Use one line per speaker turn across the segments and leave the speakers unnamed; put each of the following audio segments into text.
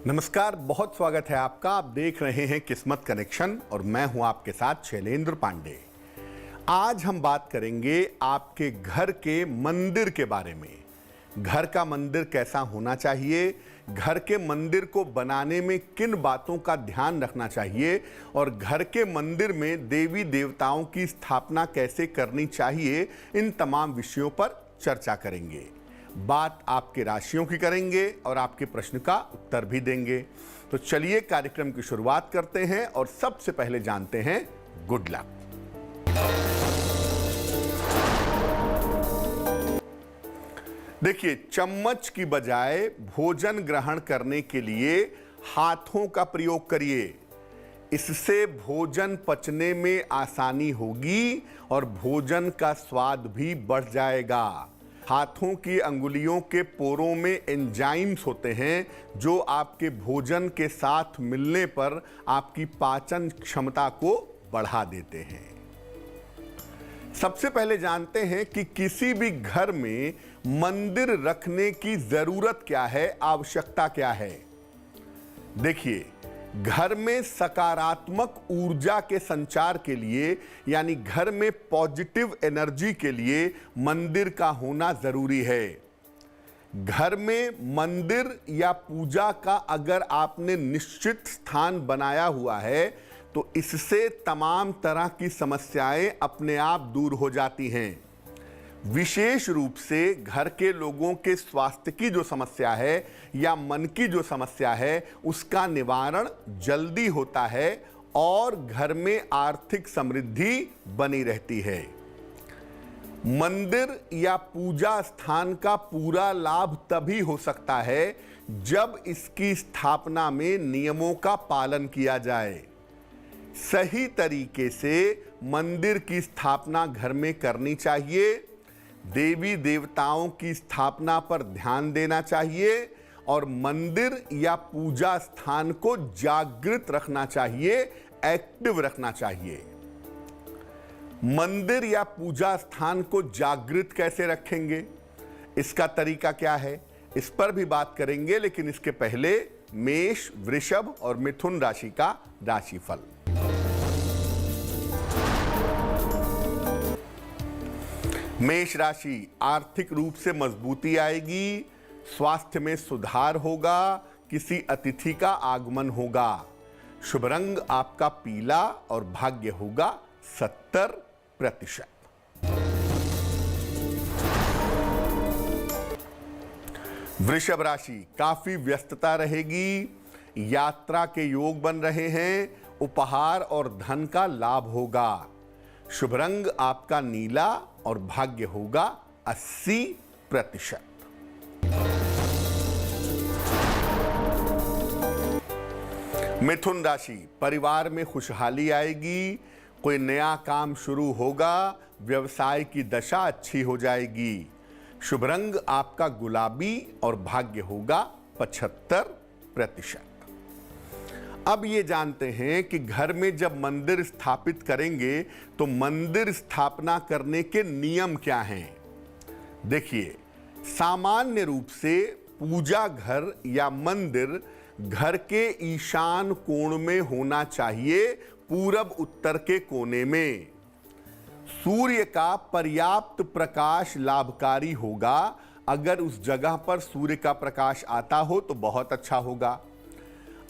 नमस्कार, बहुत स्वागत है आपका। आप देख रहे हैं किस्मत कनेक्शन और मैं हूं आपके साथ शैलेंद्र पांडे। आज हम बात करेंगे आपके घर के मंदिर के बारे में। घर का मंदिर कैसा होना चाहिए, घर के मंदिर को बनाने में किन बातों का ध्यान रखना चाहिए और घर के मंदिर में देवी देवताओं की स्थापना कैसे करनी चाहिए, इन तमाम विषयों पर चर्चा करेंगे। बात आपके राशियों की करेंगे और आपके प्रश्न का उत्तर भी देंगे। तो चलिए कार्यक्रम की शुरुआत करते हैं और सबसे पहले जानते हैं गुड लक। देखिए, चम्मच की बजाय भोजन ग्रहण करने के लिए हाथों का प्रयोग करिए। इससे भोजन पचने में आसानी होगी और भोजन का स्वाद भी बढ़ जाएगा। हाथों की अंगुलियों के पोरों में एंजाइम्स होते हैं जो आपके भोजन के साथ मिलने पर आपकी पाचन क्षमता को बढ़ा देते हैं। सबसे पहले जानते हैं कि किसी भी घर में मंदिर रखने की जरूरत क्या है, आवश्यकता क्या है। देखिए, घर में सकारात्मक ऊर्जा के संचार के लिए, यानी घर में पॉजिटिव एनर्जी के लिए मंदिर का होना जरूरी है। घर में मंदिर या पूजा का अगर आपने निश्चित स्थान बनाया हुआ है तो इससे तमाम तरह की समस्याएं अपने आप दूर हो जाती हैं। विशेष रूप से घर के लोगों के स्वास्थ्य की जो समस्या है या मन की जो समस्या है, उसका निवारण जल्दी होता है और घर में आर्थिक समृद्धि बनी रहती है। मंदिर या पूजा स्थान का पूरा लाभ तभी हो सकता है जब इसकी स्थापना में नियमों का पालन किया जाए। सही तरीके से मंदिर की स्थापना घर में करनी चाहिए। देवी देवताओं की स्थापना पर ध्यान देना चाहिए और मंदिर या पूजा स्थान को जागृत रखना चाहिए, एक्टिव रखना चाहिए। मंदिर या पूजा स्थान को जागृत कैसे रखेंगे, इसका तरीका क्या है, इस पर भी बात करेंगे। लेकिन इसके पहले मेष, वृषभ और मिथुन राशि का राशिफल। मेष राशि, आर्थिक रूप से मजबूती आएगी, स्वास्थ्य में सुधार होगा, किसी अतिथि का आगमन होगा। शुभ रंग आपका पीला और भाग्य होगा 70%। वृषभ राशि, काफी व्यस्तता रहेगी, यात्रा के योग बन रहे हैं, उपहार और धन का लाभ होगा। शुभ रंग आपका नीला और भाग्य होगा 80%। मिथुन राशि, परिवार में खुशहाली आएगी, कोई नया काम शुरू होगा, व्यवसाय की दशा अच्छी हो जाएगी। शुभ रंग आपका गुलाबी और भाग्य होगा 75%। अब ये जानते हैं कि घर में जब मंदिर स्थापित करेंगे तो मंदिर स्थापना करने के नियम क्या हैं। देखिए, सामान्य रूप से पूजा घर या मंदिर घर के ईशान कोण में होना चाहिए, पूरब उत्तर के कोने में। सूर्य का पर्याप्त प्रकाश लाभकारी होगा। अगर उस जगह पर सूर्य का प्रकाश आता हो तो बहुत अच्छा होगा।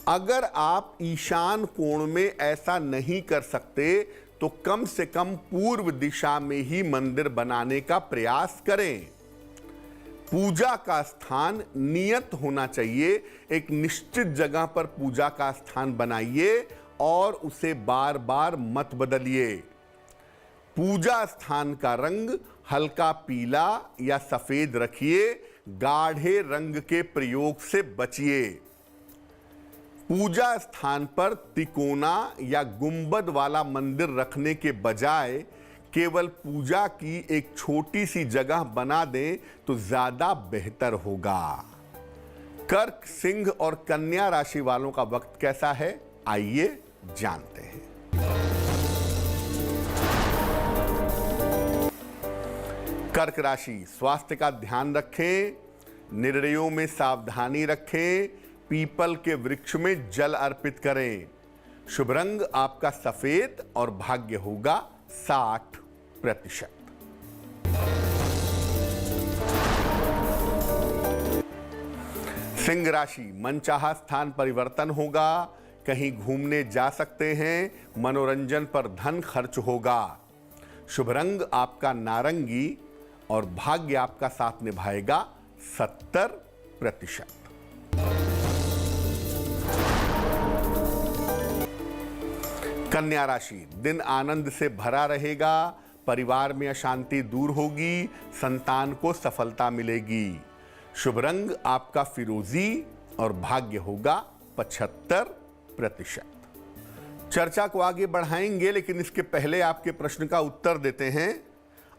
अगर आप ईशान कोण में ऐसा नहीं कर सकते तो कम से कम पूर्व दिशा में ही मंदिर बनाने का प्रयास करें। पूजा का स्थान नियत होना चाहिए। एक निश्चित जगह पर पूजा का स्थान बनाइए और उसे बार बार मत बदलिए। पूजा स्थान का रंग हल्का पीला या सफेद रखिए, गाढ़े रंग के प्रयोग से बचिए। पूजा स्थान पर तिकोना या गुंबद वाला मंदिर रखने के बजाय केवल पूजा की एक छोटी सी जगह बना दें तो ज्यादा बेहतर होगा। कर्क, सिंह और कन्या राशि वालों का वक्त कैसा है, आइए जानते हैं। कर्क राशि, स्वास्थ्य का ध्यान रखें, निर्णयों में सावधानी रखें, पीपल के वृक्ष में जल अर्पित करें। शुभ रंग आपका सफेद और भाग्य होगा 60%। सिंह राशि, मनचाहा स्थान परिवर्तन होगा, कहीं घूमने जा सकते हैं, मनोरंजन पर धन खर्च होगा। शुभ रंग आपका नारंगी और भाग्य आपका साथ निभाएगा 70%। कन्या राशि, दिन आनंद से भरा रहेगा, परिवार में अशांति दूर होगी, संतान को सफलता मिलेगी। शुभ रंग आपका फिरोजी और भाग्य होगा 75%। चर्चा को आगे बढ़ाएंगे, लेकिन इसके पहले आपके प्रश्न का उत्तर देते हैं।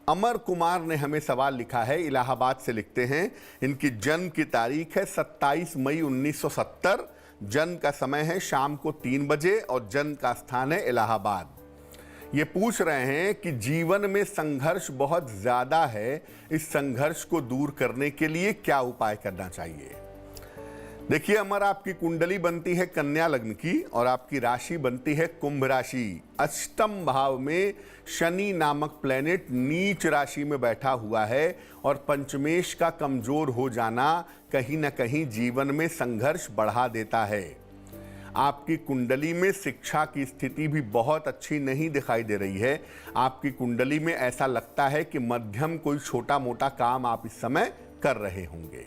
अमर कुमार ने हमें सवाल लिखा है, इलाहाबाद से लिखते हैं। इनकी जन्म की तारीख है 27 मई 1970। जन्म का समय है शाम को 3 बजे और जन्म का स्थान है इलाहाबाद। ये पूछ रहे हैं कि जीवन में संघर्ष बहुत ज्यादा है, इस संघर्ष को दूर करने के लिए क्या उपाय करना चाहिए। देखिए अमर, आपकी कुंडली बनती है कन्या लग्न की और आपकी राशि बनती है कुंभ राशि। अष्टम भाव में शनि नामक प्लेनेट नीच राशि में बैठा हुआ है और पंचमेश का कमजोर हो जाना कहीं ना कहीं जीवन में संघर्ष बढ़ा देता है। आपकी कुंडली में शिक्षा की स्थिति भी बहुत अच्छी नहीं दिखाई दे रही है। आपकी कुंडली में ऐसा लगता है कि मध्यम कोई छोटा मोटा काम आप इस समय कर रहे होंगे।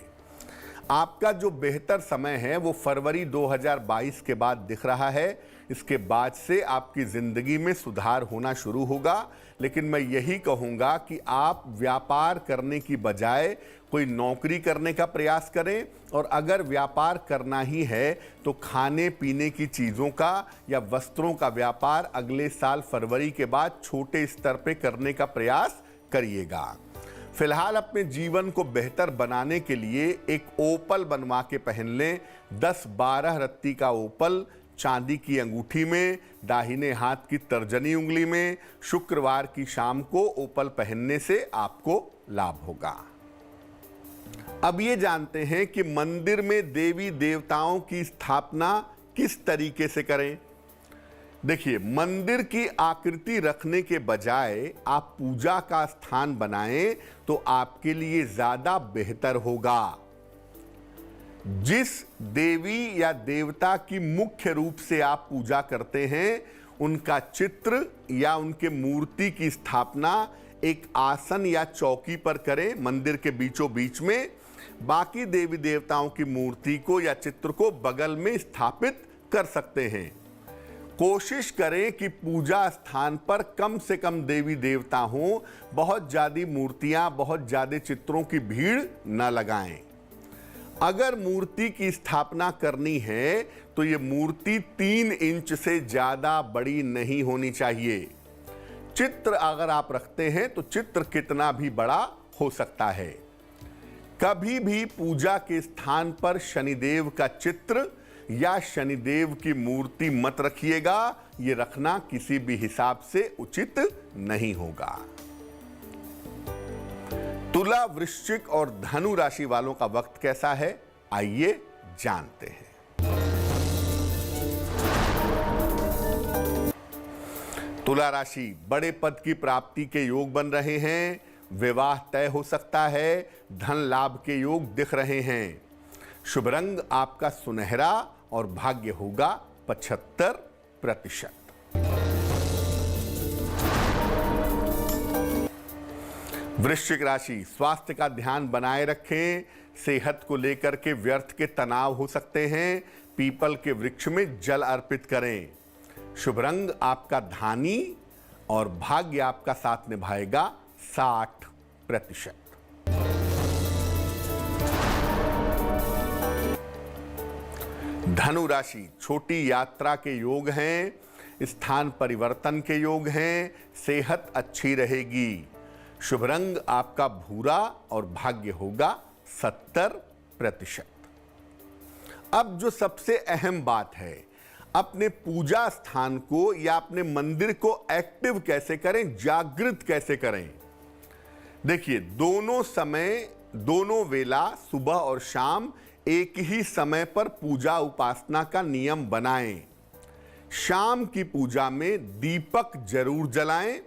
आपका जो बेहतर समय है वो फरवरी 2022 के बाद दिख रहा है। इसके बाद से आपकी जिंदगी में सुधार होना शुरू होगा, लेकिन मैं यही कहूंगा कि आप व्यापार करने की बजाय कोई नौकरी करने का प्रयास करें, और अगर व्यापार करना ही है तो खाने पीने की चीज़ों का या वस्त्रों का व्यापार अगले साल फरवरी के बाद छोटे स्तर पे करने का प्रयास करिएगा। फिलहाल अपने जीवन को बेहतर बनाने के लिए एक ओपल बनवा के पहन लें। 10-12 रत्ती का ओपल चांदी की अंगूठी में, दाहिने हाथ की तर्जनी उंगली में, शुक्रवार की शाम को ओपल पहनने से आपको लाभ होगा। अब ये जानते हैं कि मंदिर में देवी देवताओं की स्थापना किस तरीके से करें। देखिए, मंदिर की आकृति रखने के बजाय आप पूजा का स्थान बनाएं तो आपके लिए ज्यादा बेहतर होगा। जिस देवी या देवता की मुख्य रूप से आप पूजा करते हैं, उनका चित्र या उनके मूर्ति की स्थापना एक आसन या चौकी पर करें मंदिर के बीचों बीच में। बाकी देवी देवताओं की मूर्ति को या चित्र को बगल में स्थापित कर सकते हैं। कोशिश करें कि पूजा स्थान पर कम से कम देवी देवता हों, बहुत ज़्यादा मूर्तियां, बहुत ज़्यादा चित्रों की भीड़ न लगाएं। अगर मूर्ति की स्थापना करनी है तो ये मूर्ति 3 इंच से ज़्यादा बड़ी नहीं होनी चाहिए। चित्र अगर आप रखते हैं तो चित्र कितना भी बड़ा हो सकता है। कभी भी पूजा के स्थान पर शनिदेव का चित्र या शनिदेव की मूर्ति मत रखिएगा। ये रखना किसी भी हिसाब से उचित नहीं होगा। तुला, वृश्चिक और धनु राशि वालों का वक्त कैसा है, आइए जानते हैं। तुला राशि, बड़े पद की प्राप्ति के योग बन रहे हैं, विवाह तय हो सकता है, धन लाभ के योग दिख रहे हैं। शुभ रंग आपका सुनहरा और भाग्य होगा 75%। वृश्चिक राशि, स्वास्थ्य का ध्यान बनाए रखें। सेहत को लेकर के व्यर्थ के तनाव हो सकते हैं। पीपल के वृक्ष में जल अर्पित करें। शुभ रंग आपका धानी और भाग्य आपका साथ निभाएगा 60%। धनु राशि, छोटी यात्रा के योग हैं, स्थान परिवर्तन के योग हैं, सेहत अच्छी रहेगी। शुभ रंग आपका भूरा और भाग्य होगा 70%। अब जो सबसे अहम बात है, अपने पूजा स्थान को या अपने मंदिर को एक्टिव कैसे करें, जागृत कैसे करें। देखिए, दोनों समय, दोनों वेला, सुबह और शाम एक ही समय पर पूजा उपासना का नियम बनाएं। शाम की पूजा में दीपक जरूर जलाएं।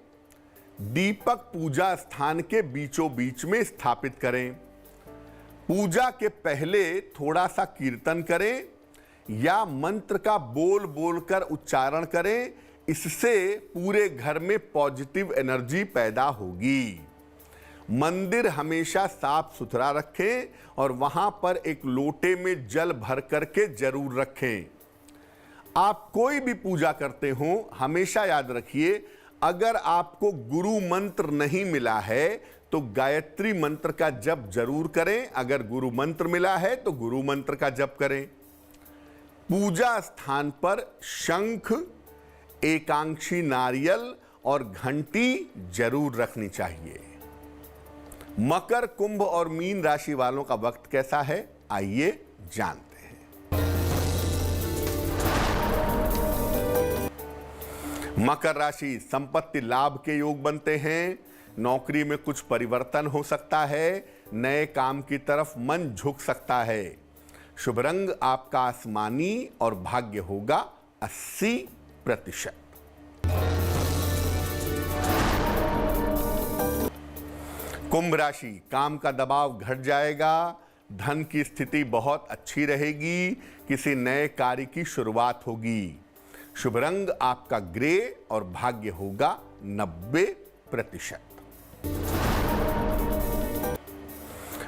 दीपक पूजा स्थान के बीचों बीच में स्थापित करें। पूजा के पहले थोड़ा सा कीर्तन करें या मंत्र का बोल बोलकर उच्चारण करें। इससे पूरे घर में पॉजिटिव एनर्जी पैदा होगी। मंदिर हमेशा साफ सुथरा रखें और वहां पर एक लोटे में जल भर करके जरूर रखें। आप कोई भी पूजा करते हो, हमेशा याद रखिए, अगर आपको गुरु मंत्र नहीं मिला है तो गायत्री मंत्र का जप जरूर करें। अगर गुरु मंत्र मिला है तो गुरु मंत्र का जप करें। पूजा स्थान पर शंख, एकांशी नारियल और घंटी जरूर रखनी चाहिए। मकर, कुंभ और मीन राशि वालों का वक्त कैसा है, आइए जानते हैं। मकर राशि, संपत्ति लाभ के योग बनते हैं। नौकरी में कुछ परिवर्तन हो सकता है। नए काम की तरफ मन झुक सकता है। शुभ रंग आपका आसमानी और भाग्य होगा 80%। कुंभ राशि, काम का दबाव घट जाएगा। धन की स्थिति बहुत अच्छी रहेगी। किसी नए कार्य की शुरुआत होगी। शुभ रंग आपका ग्रे और भाग्य होगा 90%।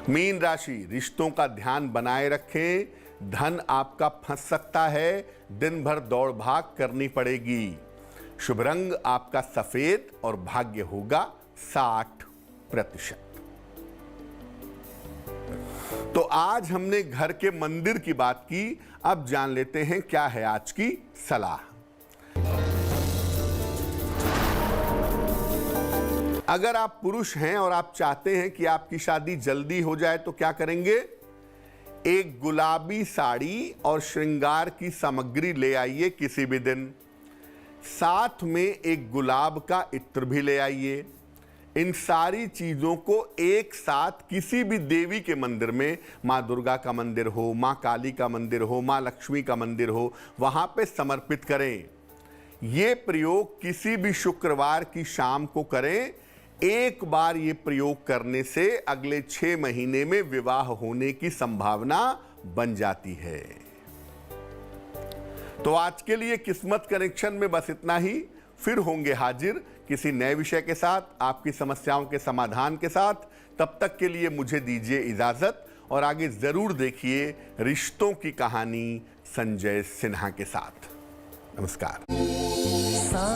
मीन राशि, रिश्तों का ध्यान बनाए रखें। धन आपका फंस सकता है। दिन भर दौड़ भाग करनी पड़ेगी। शुभ रंग आपका सफेद और भाग्य होगा 60%। तो आज हमने घर के मंदिर की बात की। अब जान लेते हैं क्या है आज की सलाह। अगर आप पुरुष हैं और आप चाहते हैं कि आपकी शादी जल्दी हो जाए तो क्या करेंगे? एक गुलाबी साड़ी और श्रृंगार की सामग्री ले आइए किसी भी दिन। साथ में एक गुलाब का इत्र भी ले आइए। इन सारी चीजों को एक साथ किसी भी देवी के मंदिर में, माँ दुर्गा का मंदिर हो, माँ काली का मंदिर हो, माँ लक्ष्मी का मंदिर हो, वहां पे समर्पित करें। ये प्रयोग किसी भी शुक्रवार की शाम को करें। एक बार ये प्रयोग करने से अगले 6 महीने में विवाह होने की संभावना बन जाती है। तो आज के लिए किस्मत कनेक्शन में बस इतना ही। फिर होंगे हाजिर किसी नए विषय के साथ, आपकी समस्याओं के समाधान के साथ। तब तक के लिए मुझे दीजिए इजाजत और आगे जरूर देखिए रिश्तों की कहानी संजय सिन्हा के साथ। नमस्कार।